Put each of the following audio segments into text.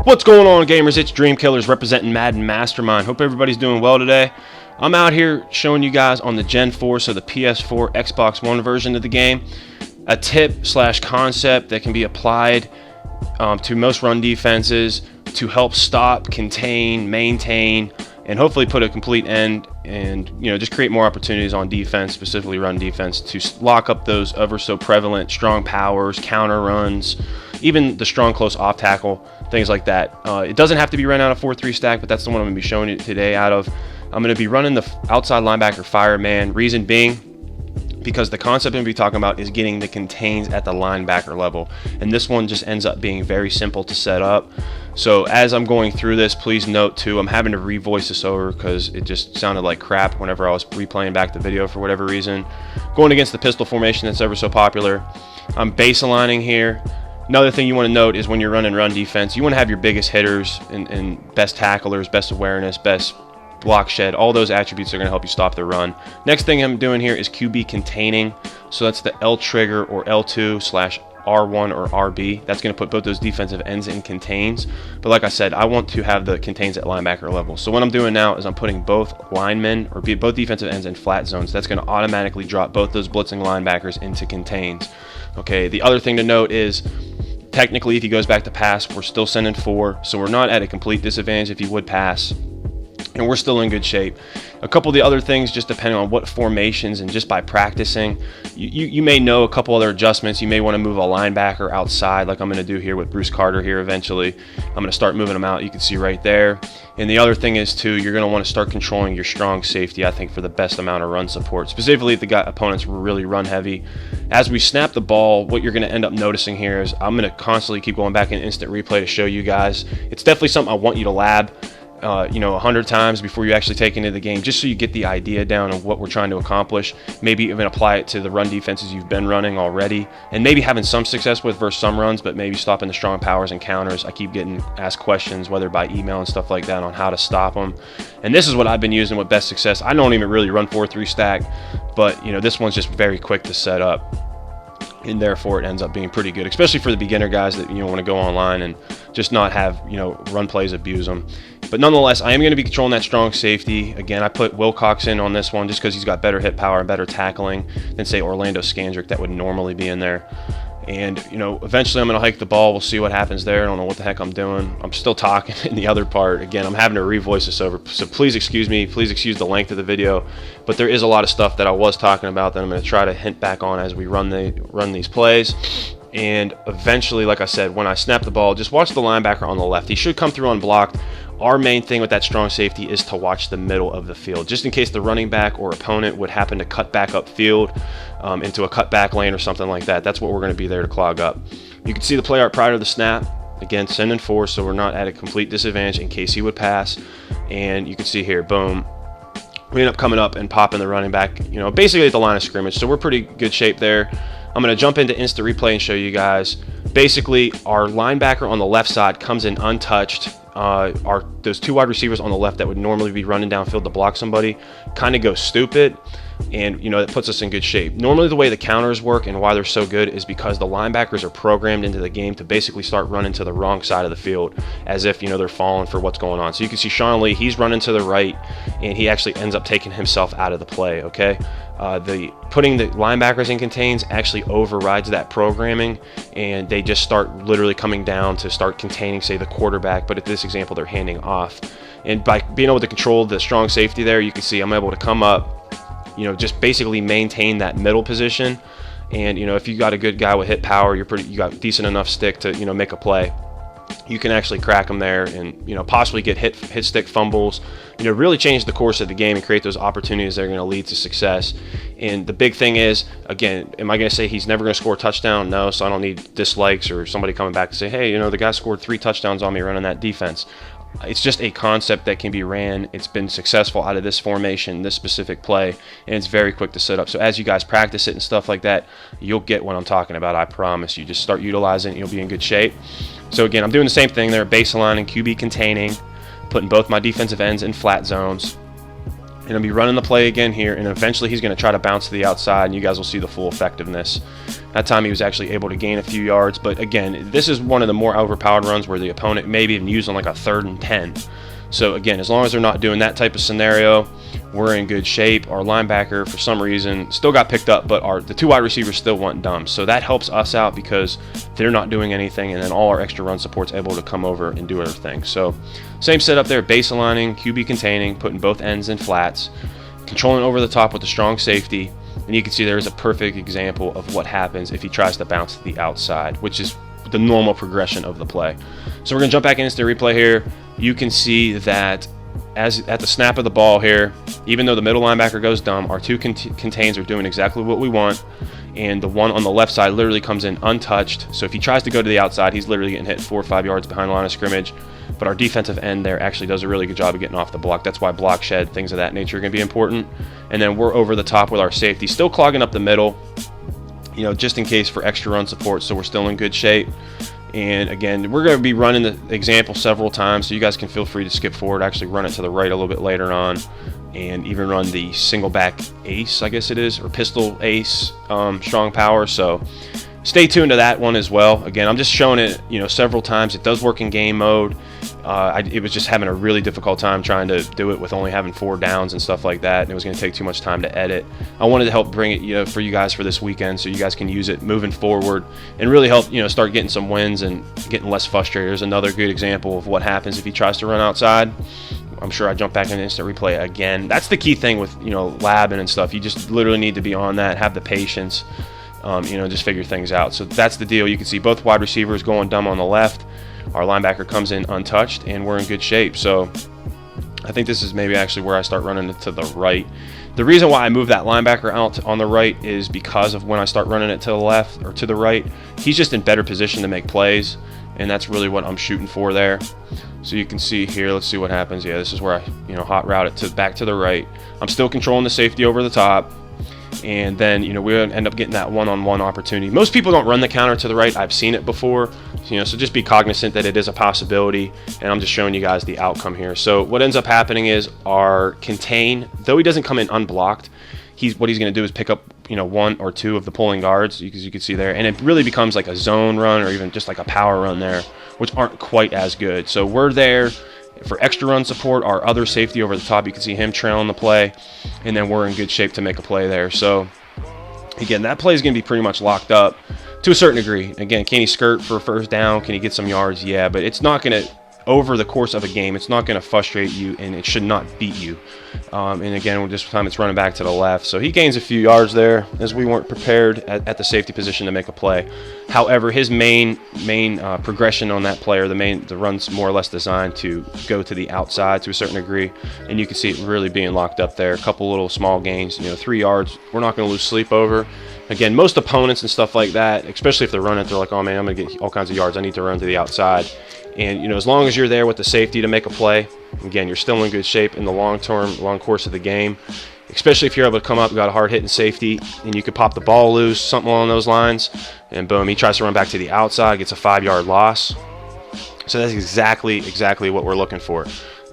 What's going on, gamers? It's Dreamkillas representing Madden Mastermind. Hope everybody's doing well today. I'm out here showing you guys on the Gen 4, so the PS4, Xbox One version of the game, a tip slash concept that can be applied to most run defenses to help stop, contain, maintain, and hopefully put a complete end and just create more opportunities on defense, specifically run defense, to lock up those ever so prevalent strong powers, counter runs, even the strong close off tackle, things like that. It doesn't have to be run out of 4-3 stack, but that's the one I'm going to be showing you today out of. I'm going to be running the outside linebacker fireman, reason being because the concept I'm going to be talking about is getting the contains at the linebacker level, and this one just ends up being very simple to set up. So as I'm going through this, please note too, I'm having to revoice this over because it just sounded like crap whenever I was replaying back the video for whatever reason. Going against the pistol formation that's ever so popular. I'm base aligning here. Another thing you want to note is when you're running run defense, you want to have your biggest hitters and best tacklers, best awareness, best block shed. All those attributes are going to help you stop the run. Next thing I'm doing here is QB containing. So that's the L trigger or L2/R1 or RB. That's going to put both those defensive ends in contains. But like I said, I want to have the contains at linebacker level. So what I'm doing now is I'm putting both linemen or both defensive ends in flat zones. That's going to automatically drop both those blitzing linebackers into contains. Okay, the other thing to note is technically if he goes back to pass, we're still sending 4. So we're not at a complete disadvantage if he would pass, and we're still in good shape. A couple of the other things, just depending on what formations and just by practicing, you may know a couple other adjustments. You may want to move a linebacker outside, like I'm going to do here with Bruce Carter here eventually. I'm going to start moving them out. You can see right there. And the other thing is too, you're going to want to start controlling your strong safety, I think, for the best amount of run support, specifically if the opponents were really run heavy. As we snap the ball, what you're going to end up noticing here is I'm going to constantly keep going back in instant replay to show you guys. It's definitely something I want you to lab 100 times before you actually take into the game, just so you get the idea down of what we're trying to accomplish. Maybe even apply it to the run defenses you've been running already, and maybe having some success with versus some runs, but maybe stopping the strong powers and counters. I keep getting asked questions, whether by email and stuff like that, on how to stop them, and this is what I've been using with best success. I don't even really run 4-3 stack, but this one's just very quick to set up, and therefore it ends up being pretty good, especially for the beginner guys that want to go online and just not have run plays abuse them. But nonetheless, I am going to be controlling that strong safety. Again, I put Wilcox in on this one just because he's got better hit power and better tackling than, say, Orlando Scandrick that would normally be in there. And eventually I'm going to hike the ball. We'll see what happens there. I don't know what the heck I'm doing. I'm still talking in the other part. Again, I'm having to revoice this over, so please excuse me. Please excuse the length of the video. But there is a lot of stuff that I was talking about that I'm going to try to hint back on as we run these plays. And eventually, like I said, when I snap the ball, just watch the linebacker on the left. He should come through unblocked. Our main thing with that strong safety is to watch the middle of the field, just in case the running back or opponent would happen to cut back upfield into a cutback lane or something like that. That's what we're going to be there to clog up. You can see the play art prior to the snap. Again, sending 4, so we're not at a complete disadvantage in case he would pass. And you can see here, boom, we end up coming up and popping the running back, basically at the line of scrimmage. So we're pretty good shape there. I'm going to jump into instant replay and show you guys. Basically, our linebacker on the left side comes in untouched. Those 2 wide receivers on the left that would normally be running downfield to block somebody kind of go stupid, and it puts us in good shape. Normally the way the counters work and why they're so good is because the linebackers are programmed into the game to basically start running to the wrong side of the field, as if they're falling for what's going on. So you can see Sean Lee, he's running to the right, and he actually ends up taking himself out of the play. Okay, putting the linebackers in contains actually overrides that programming, and they just start literally coming down to start containing, say, the quarterback, but at this example they're handing off. And by being able to control the strong safety there, you can see I'm able to come up, just basically maintain that middle position. And if you got a good guy with hit power, you got decent enough stick to make a play, you can actually crack them there and possibly get hit stick fumbles, really change the course of the game and create those opportunities that are going to lead to success. And the big thing is, again, am I going to say he's never going to score a touchdown? No, so I don't need dislikes or somebody coming back to say, hey, the guy scored 3 touchdowns on me running that defense. It's just a concept that can be ran. It's been successful out of this formation, this specific play, and it's very quick to set up. So as you guys practice it and stuff like that, you'll get what I'm talking about. I promise you. Just start utilizing it, you'll be in good shape. So again, I'm doing the same thing there, baseline and QB containing, putting both my defensive ends in flat zones. and I'll be running the play again here, and eventually he's going to try to bounce to the outside, and you guys will see the full effectiveness. That time he was actually able to gain a few yards, but again, this is one of the more overpowered runs where the opponent maybe even used on like a 3rd and 10. So again, as long as they're not doing that type of scenario, we're in good shape. Our linebacker, for some reason, still got picked up, but the 2 wide receivers still went dumb. So that helps us out because they're not doing anything, and then all our extra run support's able to come over and do their thing. So same setup there, base aligning, QB containing, putting both ends in flats, controlling over the top with a strong safety, and you can see there's a perfect example of what happens if he tries to bounce to the outside, which is the normal progression of the play. So we're going to jump back into the replay here. You can see that as at the snap of the ball here, even though the middle linebacker goes dumb, our 2 contains are doing exactly what we want, and the one on the left side literally comes in untouched. So if he tries to go to the outside, he's literally getting hit 4 or 5 yards behind the line of scrimmage. But our defensive end there actually does a really good job of getting off the block. That's why block shed, things of that nature, are going to be important. And then we're over the top with our safety, still clogging up the middle, you know, just in case for extra run support. So we're still in good shape. And again, we're going to be running the example several times, so you guys can feel free to skip forward, actually run it to the right a little bit later on, and even run the single back ace, I guess it is, or pistol ace strong power. So stay tuned to that one as well. Again, I'm just showing it, you know, several times. It does work in game mode. It was just having a really difficult time trying to do it with only having 4 downs and stuff like that, and it was going to take too much time to edit. I wanted to help bring it, you know, for you guys for this weekend, so you guys can use it moving forward and really help, you know, start getting some wins and getting less frustrated. There's another good example of what happens if he tries to run outside. I'm sure I jump back in instant replay again. That's the key thing with, you know, labbing and stuff. You just literally need to be on that, have the patience, you know, just figure things out. So that's the deal. You can see both wide receivers going dumb on the left. Our linebacker comes in untouched, and we're in good shape. So I think this is maybe actually where I start running it to the right. The reason why I move that linebacker out on the right is because of when I start running it to the left or to the right, he's just in better position to make plays, and that's really what I'm shooting for there. So you can see here, let's see what happens. Yeah, this is where I, you know, hot route it to back to the right. I'm still controlling the safety over the top. And then, you know, we end up getting that one-on-one opportunity. Most people don't run the counter to the right. I've seen it before, you know, so just be cognizant that it is a possibility, and I'm just showing you guys the outcome here. So what ends up happening is our contain, though he doesn't come in unblocked, what he's going to do is pick up, you know, 1 or 2 of the pulling guards, as you can see there, and it really becomes like a zone run or even just like a power run there, which aren't quite as good. So we're there for extra run support. Our other safety over the top, you can see him trailing the play, and then we're in good shape to make a play there. So again, that play is going to be pretty much locked up to a certain degree. Again, can he skirt for a first down? Can he get some yards? Yeah, but it's not going to, over the course of a game, it's not going to frustrate you, and it should not beat you. And again, this time it's running back to the left. So he gains a few yards there as we weren't prepared at the safety position to make a play. However, his main progression on that play, or the run's more or less designed to go to the outside to a certain degree, and you can see it really being locked up there. A couple little small gains, you know, 3 yards. We're not going to lose sleep over. Again, most opponents and stuff like that, especially if they're running, they're like, oh man, I'm going to get all kinds of yards. I need to run to the outside. And, you know, as long as you're there with the safety to make a play, again, you're still in good shape in the long course of the game, especially if you're able to come up, you got a hard hitting safety, and you could pop the ball loose, something along those lines, and boom, he tries to run back to the outside, gets a 5-yard loss. So that's exactly what we're looking for.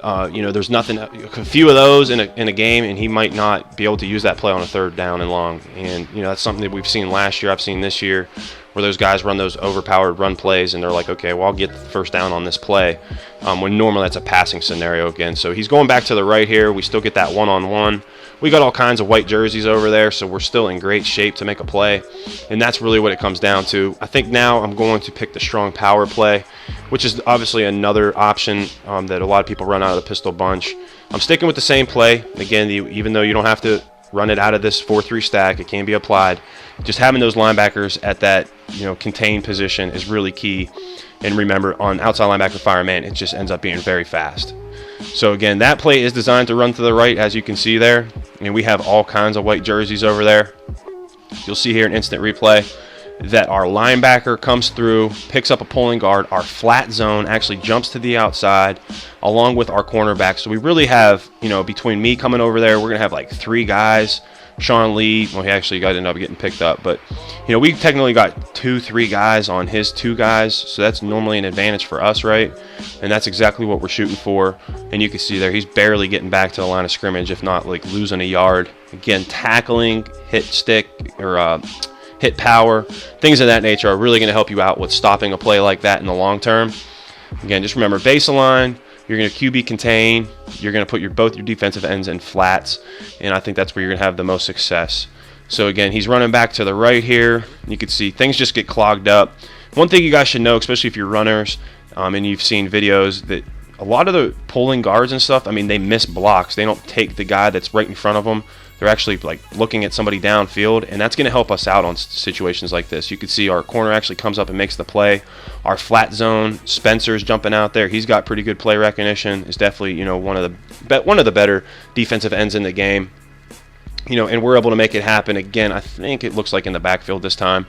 You know, there's nothing, a few of those in a game, and he might not be able to use that play on a 3rd down and long. And, you know, that's something that we've seen last year, I've seen this year, where those guys run those overpowered run plays, and they're like, okay, well, I'll get the first down on this play, when normally that's a passing scenario again. So he's going back to the right here. We still get that one-on-one. We got all kinds of white jerseys over there, so we're still in great shape to make a play, and that's really what it comes down to. I think now I'm going to pick the strong power play, which is obviously another option that a lot of people run out of the pistol bunch. I'm sticking with the same play. Again, even though you don't have to run it out of this 4-3 stack, it can be applied. Just having those linebackers at that, you know, contained position is really key. And remember, on outside linebacker fireman, it just ends up being very fast. So again, that play is designed to run to the right, as you can see there. And we have all kinds of white jerseys over there. You'll see here an instant replay. that our linebacker comes through, picks up a pulling guard, our flat zone actually jumps to the outside along with our cornerback. So we really have, you know, between me coming over there, we're going to have like 3 guys. Sean Lee, well, he actually ended up getting picked up, but, you know, we technically got 2-3 guys on his 2 guys, so that's normally an advantage for us, right? And that's exactly what we're shooting for. And you can see there, he's barely getting back to the line of scrimmage, if not like losing a yard. Again, tackling, hit stick, or hit power, things of that nature are really going to help you out with stopping a play like that in the long term. Again, just remember, baseline, you're going to QB contain, you're going to put both your defensive ends in flats, and I think that's where you're going to have the most success. So again, he's running back to the right here. You can see things just get clogged up. One thing you guys should know, especially if you're runners and you've seen videos, that a lot of the pulling guards and stuff, I mean, they miss blocks. They don't take the guy that's right in front of them. They're actually like looking at somebody downfield, and that's going to help us out on situations like this. You can see our corner actually comes up and makes the play. Our flat zone, Spencer's jumping out there. He's got pretty good play recognition. Is definitely, you know, one of the better defensive ends in the game. You know, and we're able to make it happen again. I think it looks like in the backfield this time.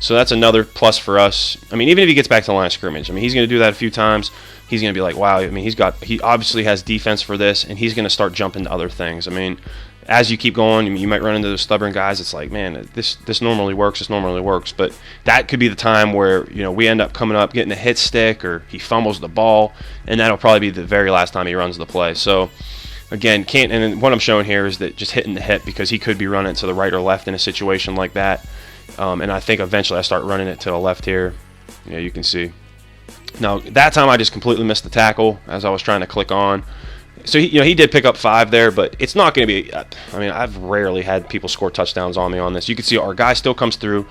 So that's another plus for us. I mean, even if he gets back to the line of scrimmage, I mean, he's going to do that a few times. He's going to be like, wow. I mean, he obviously has defense for this, and he's going to start jumping to other things. I mean, as you keep going, you might run into those stubborn guys. It's like, man, this normally works. This normally works. But that could be the time where, you know, we end up coming up, getting a hit stick, or he fumbles the ball, and that'll probably be the very last time he runs the play. So, again, and what I'm showing here is that just hitting the hip, because he could be running to the right or left in a situation like that. And I think eventually I start running it to the left here. Yeah, you can see. Now, that time I just completely missed the tackle as I was trying to click on. So, he did pick up 5 there, but it's not going to be, I mean, I've rarely had people score touchdowns on me on this. You can see our guy still comes through.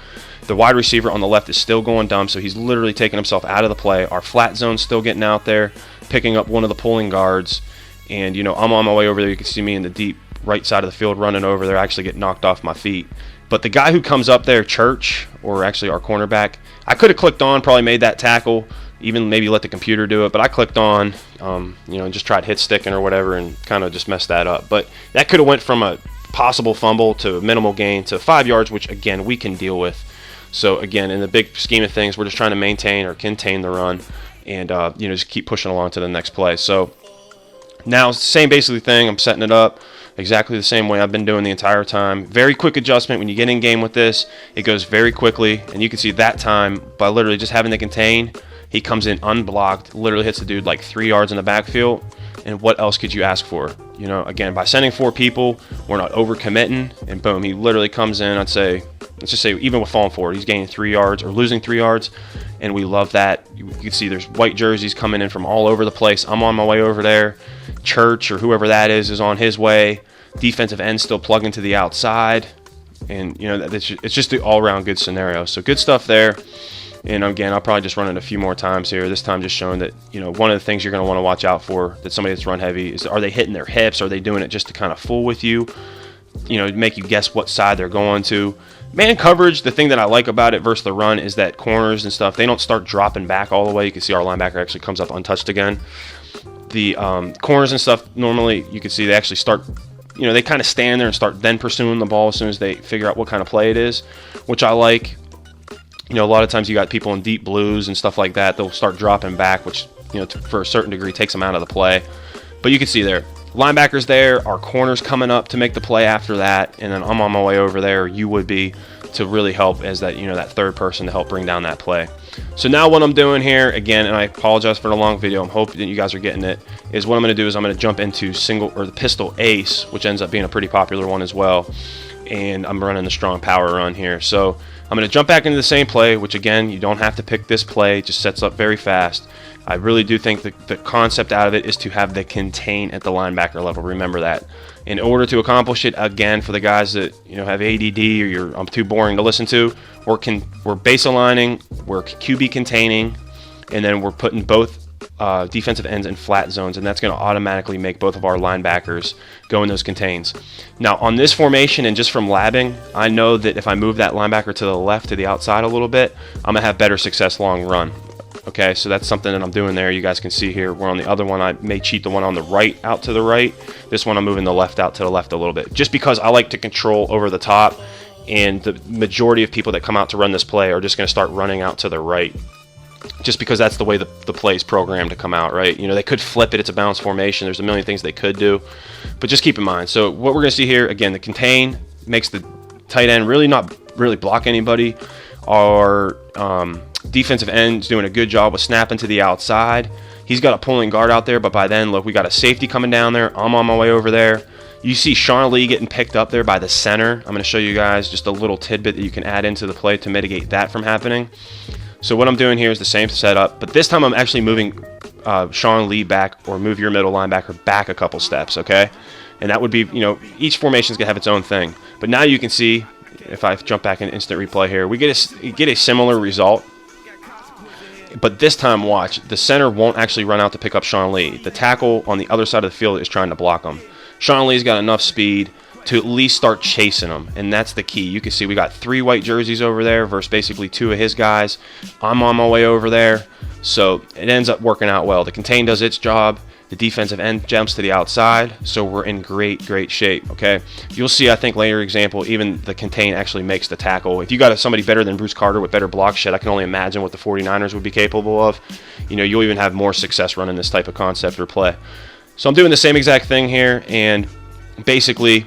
The wide receiver on the left is still going dumb, so he's literally taking himself out of the play. Our flat zone's still getting out there, picking up one of the pulling guards. And, you know, I'm on my way over there. You can see me in the deep right side of the field running over there. I actually get knocked off my feet. But the guy who comes up there, Church, or actually our cornerback, I could have clicked on, probably made that tackle, even maybe let the computer do it. But I clicked on, you know, and just tried hit sticking or whatever and kind of just messed that up. But that could have went from a possible fumble to a minimal gain to 5 yards, which, again, we can deal with. So, again, in the big scheme of things, we're just trying to maintain or contain the run and, you know, just keep pushing along to the next play. So, now, same basically thing. I'm setting it up exactly the same way I've been doing the entire time. Very quick adjustment. When you get in game with this, it goes very quickly. And you can see that time, by literally just having to contain, he comes in unblocked, literally hits the dude like 3 yards in the backfield. And what else could you ask for? You know, again, by sending 4 people, we're not overcommitting. And boom, he literally comes in, I'd say, let's just say even with falling forward, he's gaining 3 yards or losing 3 yards. And we love that. You can see there's white jerseys coming in from all over the place. I'm on my way over there. Church or whoever that is on his way. Defensive end still plugging to the outside. And, you know, it's just the all-around good scenario. So good stuff there. And, again, I'll probably just run it a few more times here. This time just showing that, you know, one of the things you're going to want to watch out for that somebody that's run heavy is, are they hitting their hips? Are they doing it just to kind of fool with you? You know, make you guess what side they're going to. Man coverage, the thing that I like about it versus the run is that corners and stuff, they don't start dropping back all the way. You can see our linebacker actually comes up untouched again. The corners and stuff, normally you can see they actually start, you know, they kind of stand there and start then pursuing the ball as soon as they figure out what kind of play it is, which I like. You know, a lot of times you got people in deep blues and stuff like that. They'll start dropping back, which, you know, for a certain degree takes them out of the play. But you can see there, linebackers there, our corners coming up to make the play after that, and then I'm on my way over there, you would be, to really help as that, you know, that third person to help bring down that play. So now what I'm doing here, again, and I apologize for the long video, I'm hoping that you guys are getting it, is what I'm going to do is I'm going to jump into the pistol ace, which ends up being a pretty popular one as well, and I'm running the strong power run here. So I'm going to jump back into the same play, which, again, you don't have to pick this play, it just sets up very fast. I really do think the concept out of it is to have the contain at the linebacker level. Remember that. In order to accomplish it, again, for the guys that, you know, have ADD or I'm too boring to listen to, we're base aligning, we're QB containing, and then we're putting both defensive ends in flat zones, and that's going to automatically make both of our linebackers go in those contains. Now, on this formation and just from labbing, I know that if I move that linebacker to the left, to the outside a little bit, I'm going to have better success long run. Okay, so that's something that I'm doing there. You guys can see here, we're on the other one. I may cheat the one on the right out to the right. This one I'm moving the left out to the left a little bit, just because I like to control over the top and the majority of people that come out to run this play are just going to start running out to the right, just because that's the way the play is programmed to come out, right? You know, they could flip it. It's a balanced formation. There's a million things they could do, but just keep in mind. So what we're going to see here, again, the contain makes the tight end really not really block anybody. Our defensive end's doing a good job with snapping to the outside. He's got a pulling guard out there, but by then, look, we got a safety coming down there. I'm on my way over there. You see Sean Lee getting picked up there by the center. I'm going to show you guys just a little tidbit that you can add into the play to mitigate that from happening. So what I'm doing here is the same setup, but this time I'm actually moving Sean Lee back, or move your middle linebacker back a couple steps, okay? And that would be, you know, each formation is going to have its own thing. But now you can see, if I jump back in instant replay here, we get a similar result. But this time, watch, the center won't actually run out to pick up Sean Lee. The tackle on the other side of the field is trying to block him. Sean Lee's got enough speed to at least start chasing him, and that's the key. You can see we got 3 white jerseys over there versus basically 2 of his guys. I'm on my way over there, so it ends up working out well. The contain does its job. The defensive end jumps to the outside, so we're in great shape, okay? You'll see, I think, later example, even the contain actually makes the tackle. If you got somebody better than Bruce Carter with better block shed, I can only imagine what the 49ers would be capable of. You know, you'll even have more success running this type of concept or play. So I'm doing the same exact thing here, and basically,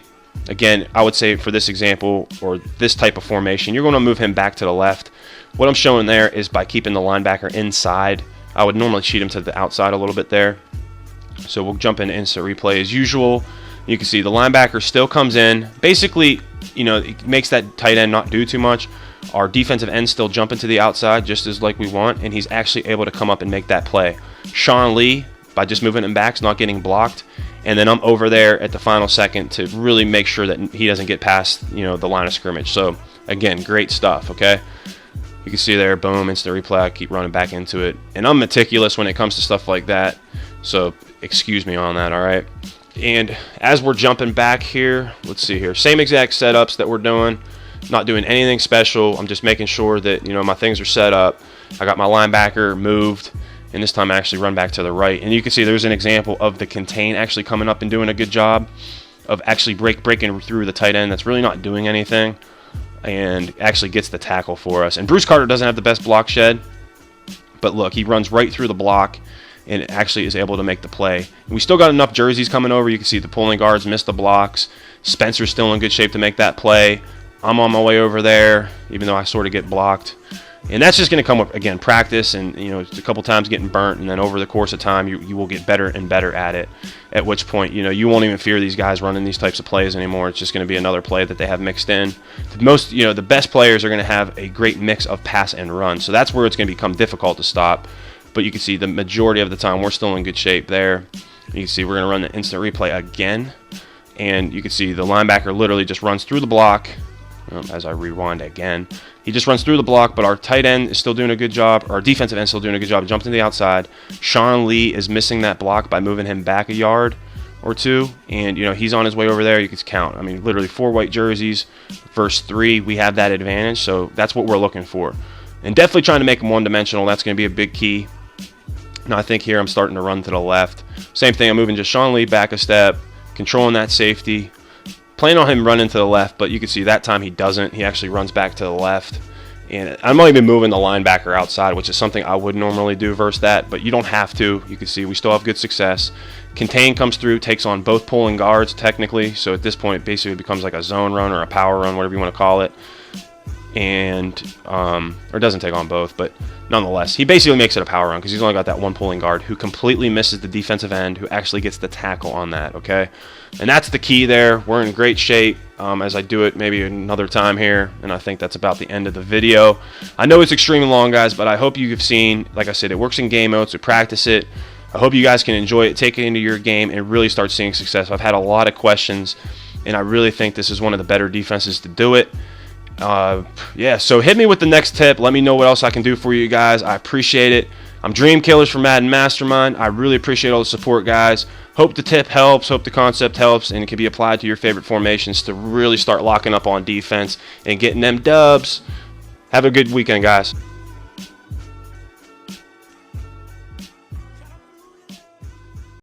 again, I would say for this example, or this type of formation, you're going to move him back to the left. What I'm showing there is by keeping the linebacker inside. I would normally cheat him to the outside a little bit there. So we'll jump into instant replay as usual. You can see the linebacker still comes in. Basically, you know, it makes that tight end not do too much. Our defensive end still jump into the outside just as like we want, and he's actually able to come up and make that play. Sean Lee, by just moving him back, is not getting blocked. And then I'm over there at the final second to really make sure that he doesn't get past, you know, the line of scrimmage. So, again, great stuff, okay? You can see there, boom, instant replay. I keep running back into it. And I'm meticulous when it comes to stuff like that. So, excuse me on that, all right? And as we're jumping back here, let's see here. Same exact setups that we're doing. Not doing anything special. I'm just making sure that, you know, my things are set up. I got my linebacker moved. And this time I actually run back to the right. And you can see there's an example of the contain actually coming up and doing a good job of actually breaking through the tight end that's really not doing anything, and actually gets the tackle for us. And Bruce Carter doesn't have the best block shed, but look, he runs right through the block and actually is able to make the play. And we still got enough jerseys coming over. You can see the pulling guards missed the blocks. Spencer's still in good shape to make that play. I'm on my way over there, even though I sort of get blocked. And that's just going to come with, again, practice and, you know, a couple times getting burnt, and then over the course of time you will get better and better at it, at which point, you know, you won't even fear these guys running these types of plays anymore. It's just going to be another play that they have mixed in. The best players are going to have a great mix of pass and run, so that's where it's going to become difficult to stop. But you can see the majority of the time we're still in good shape there. You can see we're going to run the instant replay again, and you can see the linebacker literally just runs through the block. As I rewind again, he just runs through the block, but our tight end is still doing a good job. Our defensive end is still doing a good job. Jumped to the outside. Sean Lee is missing that block by moving him back a yard or two, and, you know, he's on his way over there. You can count. I mean, literally 4 white jerseys versus 3. We have that advantage, so that's what we're looking for. And definitely trying to make them one-dimensional. That's going to be a big key. Now I think here I'm starting to run to the left. Same thing. I'm moving just Sean Lee back a step, controlling that safety. Planning on him running to the left, but you can see that time he doesn't. He actually runs back to the left. And I'm not even moving the linebacker outside, which is something I would normally do versus that, but you don't have to. You can see we still have good success. Contain comes through, takes on both pulling guards technically. So at this point, it basically becomes like a zone run or a power run, whatever you want to call it. And or it doesn't take on both, but nonetheless, he basically makes it a power run because he's only got that one pulling guard who completely misses the defensive end, who actually gets the tackle on that, okay? And that's the key there. We're in great shape as I do it maybe another time here, and I think that's about the end of the video. I know it's extremely long, guys, but I hope you've seen, like I said, it works in game mode, so practice it. I hope you guys can enjoy it, take it into your game, and really start seeing success. I've had a lot of questions, and I really think this is one of the better defenses to do it. Yeah, so hit me with the next tip. Let me know what else I can do for you guys. I appreciate it. I'm dreamkillas from Madden Mastermind. I really appreciate all the support, guys. Hope the tip helps, hope the concept helps, and it can be applied to your favorite formations to really start locking up on defense and getting them dubs. Have a good weekend, guys.